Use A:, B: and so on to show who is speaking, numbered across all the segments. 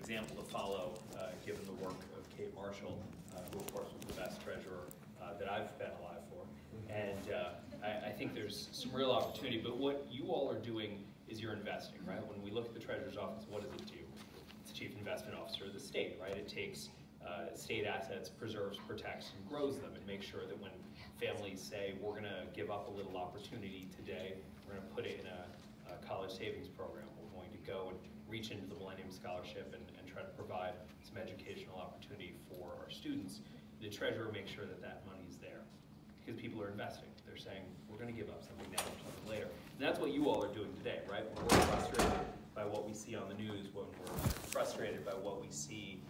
A: example to follow, given the work of Kate Marshall, who of course was the best treasurer that I've been alive for. And I think there's some real opportunity, but what you all are doing is you're investing, right? When we look at the treasurer's office, what does it do? It's the chief investment officer of the state, right? It takes state assets, preserves, protects, and grows them, and makes sure that when families say, we're gonna give up a little opportunity today, we're gonna put it in a college savings program, we're going to go and reach into the Millennium Scholarship and try to provide some educational opportunity for our students, the treasurer makes sure that that money's there. Because people are investing. They're saying, we're going to give up something now or something later. And that's what you all are doing today, right? When we're frustrated by what we see on the news, when we're frustrated by what we see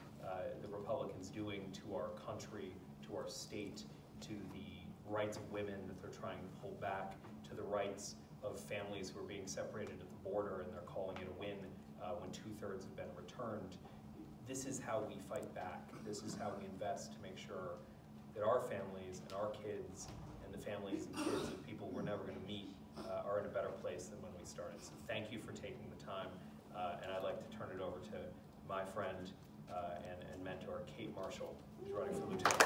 A: the Republicans doing to our country, to our state, to the rights of women that they're trying to pull back, to the rights of families who are being separated at the border and they're calling it a win when 2/3 have been returned. This is how we fight back. This is how we invest to make sure that our families and our kids and the families and kids of people we're never going to meet are in a better place than when we started. So thank you for taking the time, and I'd like to turn it over to my friend and mentor, Kate Marshall, who's running for lieutenant.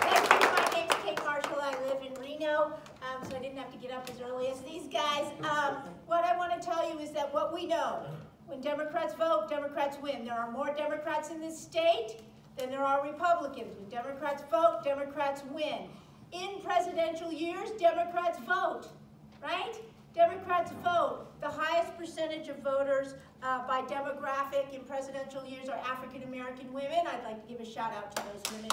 B: Thank you. My name's Kate Marshall. I live in Reno, so I didn't have to get up as early as these guys. What I want to tell you is that what we know, when Democrats vote, Democrats win. There are more Democrats in this state than there are Republicans. When Democrats vote, Democrats win. In presidential years, Democrats vote, right? Democrats vote. The highest percentage of voters by demographic in presidential years are African American women. I'd like to give a shout out to those women.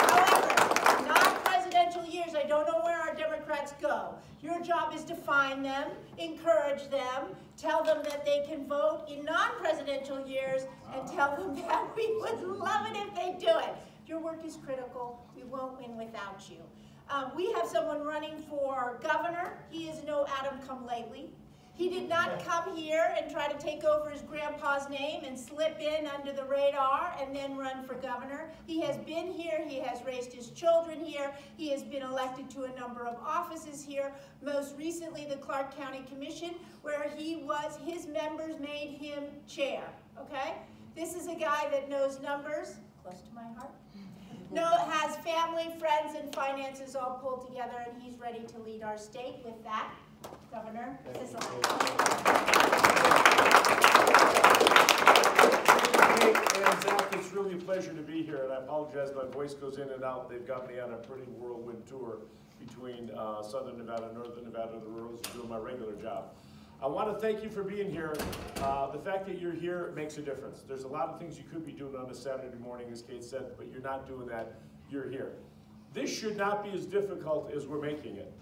B: However, non-presidential years, I don't know where our Democrats go. Your job is to find them, encourage them, tell them that they can vote in non-presidential years, and tell them that we would love it if they do it. Your work is critical. We won't win without you. We have someone running for governor. He is no Adam come lately. He did not come here and try to take over his grandpa's name and slip in under the radar and then run for governor. He has been here. He has raised his children here. He has been elected to a number of offices here. Most recently, the Clark County Commission, where his members made him chair, okay? This is a guy that knows numbers, close to my heart. Has family, friends, and finances all pulled together, and he's ready to lead our state. With that, Governor Sisolak.
C: Hey, and Zach, it's really a pleasure to be here, and I apologize, my voice goes in and out. They've got me on a pretty whirlwind tour between Southern Nevada, Northern Nevada, the rurals, and doing my regular job. I want to thank you for being here. The fact that you're here makes a difference. There's a lot of things you could be doing on a Saturday morning, as Kate said, but you're not doing that. You're here. This should not be as difficult as we're making it.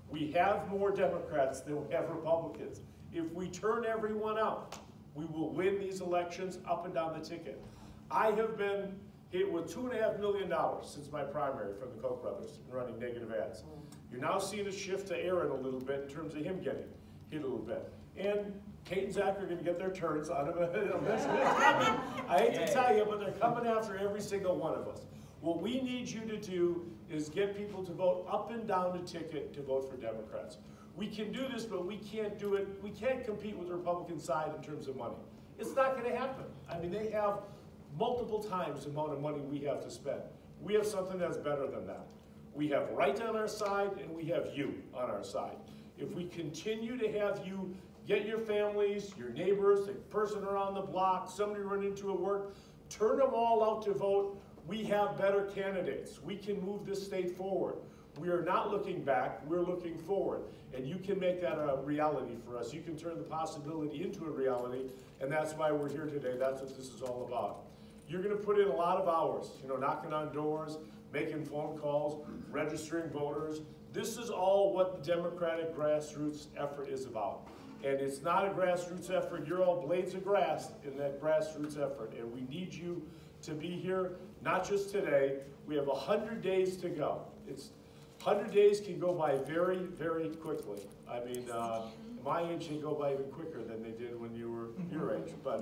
C: We have more Democrats than we have Republicans. If we turn everyone out, we will win these elections up and down the ticket. I have been hit with $2.5 million since my primary from the Koch brothers in running negative ads. You're now seeing a shift to Aaron a little bit in terms of him getting hit a little bit. And Kate and Zach are going to get their turns on him. I hate to tell you, but they're coming after every single one of us. What we need you to do is get people to vote up and down the ticket to vote for Democrats. We can do this, but we can't do it. We can't compete with the Republican side in terms of money. It's not going to happen. I mean, they have multiple times the amount of money we have to spend. We have something that's better than that. We have right on our side, and we have you on our side. If we continue to have you get your families, your neighbors, the person around the block, somebody run into a work, turn them all out to vote, we have better candidates. We can move this state forward. We are not looking back, we're looking forward. And you can make that a reality for us. You can turn the possibility into a reality, and that's why we're here today. That's what this is all about. You're going to put in a lot of hours, knocking on doors, making phone calls, registering voters. This is all what the Democratic grassroots effort is about. And it's not a grassroots effort. You're all blades of grass in that grassroots effort. And we need you to be here, not just today. We have 100 days to go. 100 days can go by very, very quickly. I mean, my age can go by even quicker than they did when you were your age. But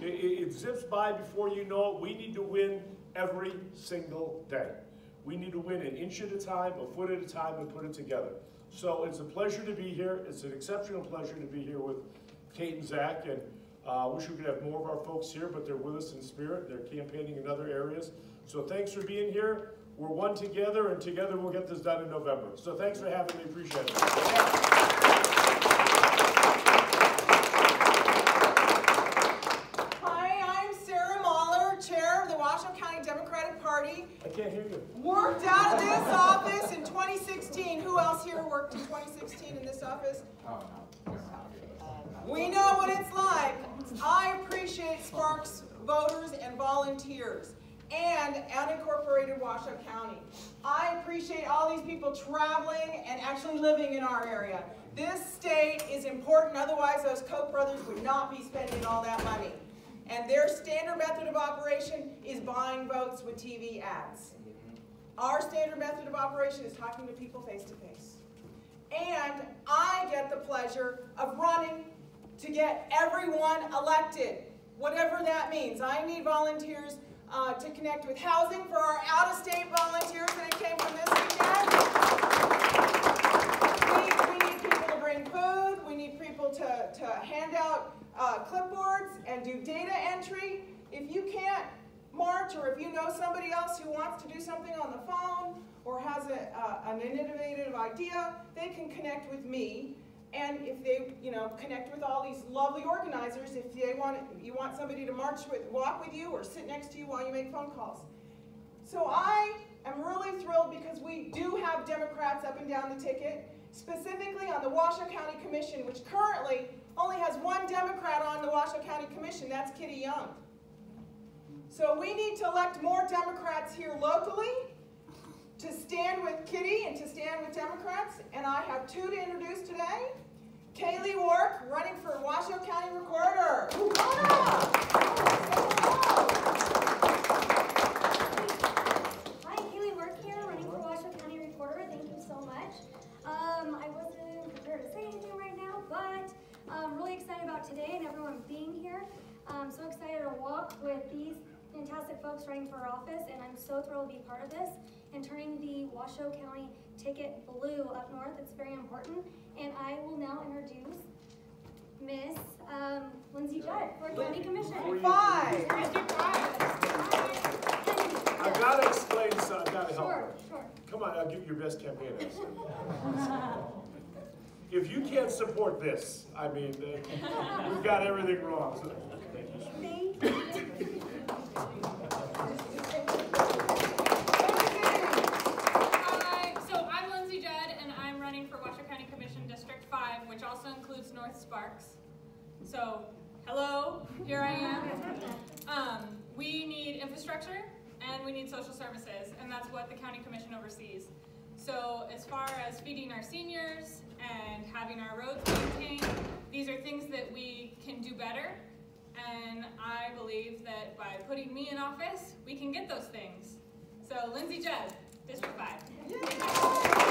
C: it zips by before you know it. We need to win every single day. We need to win an inch at a time, a foot at a time, and put it together. So it's a pleasure to be here. It's an exceptional pleasure to be here with Kate and Zach, and wish we could have more of our folks here, but they're with us in spirit. They're campaigning in other areas. So thanks for being here. We're one together, and together we'll get this done in November. So thanks for having me. Appreciate it.
D: Democratic Party.
C: I can't hear you.
D: Worked out of this office in 2016. Who else here worked in 2016 in this office? We know what it's like. I appreciate Sparks voters and volunteers and unincorporated Washoe County. I appreciate all these people traveling and actually living in our area. This state is important, otherwise those Koch brothers would not be spending all that money. And their standard method of operation is buying votes with TV ads. Our standard method of operation is talking to people face to face. And I get the pleasure of running to get everyone elected, whatever that means. I need volunteers to connect with housing for our out-of-state volunteers that came from this weekend. We need people to bring food. We need people to hand out clipboards and do data entry. If you can't march, or if you know somebody else who wants to do something on the phone or has an innovative idea, they can connect with me. And if they, connect with all these lovely organizers, if you want somebody to walk with you or sit next to you while you make phone calls. So I am really thrilled because we do have Democrats up and down the ticket, specifically on the Washoe County Commission, which currently only has one Democrat on the Washoe County Commission, that's Kitty Young. So we need to elect more Democrats here locally to stand with Kitty and to stand with Democrats, and I have two to introduce today. Kaylee Wark, running for Washoe County Recorder. Come on up.
E: Hi, Kaylee Wark here, running for Washoe County Recorder. Thank you so much. I wasn't prepared to say anything right now, but I'm really excited about today and everyone being here. I'm so excited to walk with these fantastic folks running for office, and I'm so thrilled to be part of this and turning the Washoe County ticket blue up north. It's very important. And I will now introduce Miss Lindsay Judd for County Commission.
D: Five.
C: I've got to explain something. I've got to help her.
E: Sure.
C: Come on, I'll give you your best campaign answer. If you can't support this, I mean, we've got everything wrong. So,
E: Thank you.
F: Which also includes North Sparks. So, hello, here I am. We need infrastructure and we need social services, and that's what the County Commission oversees. So, as far as feeding our seniors and having our roads maintained, these are things that we can do better, and I believe that by putting me in office, we can get those things. So, Lindsay Judd, District 5.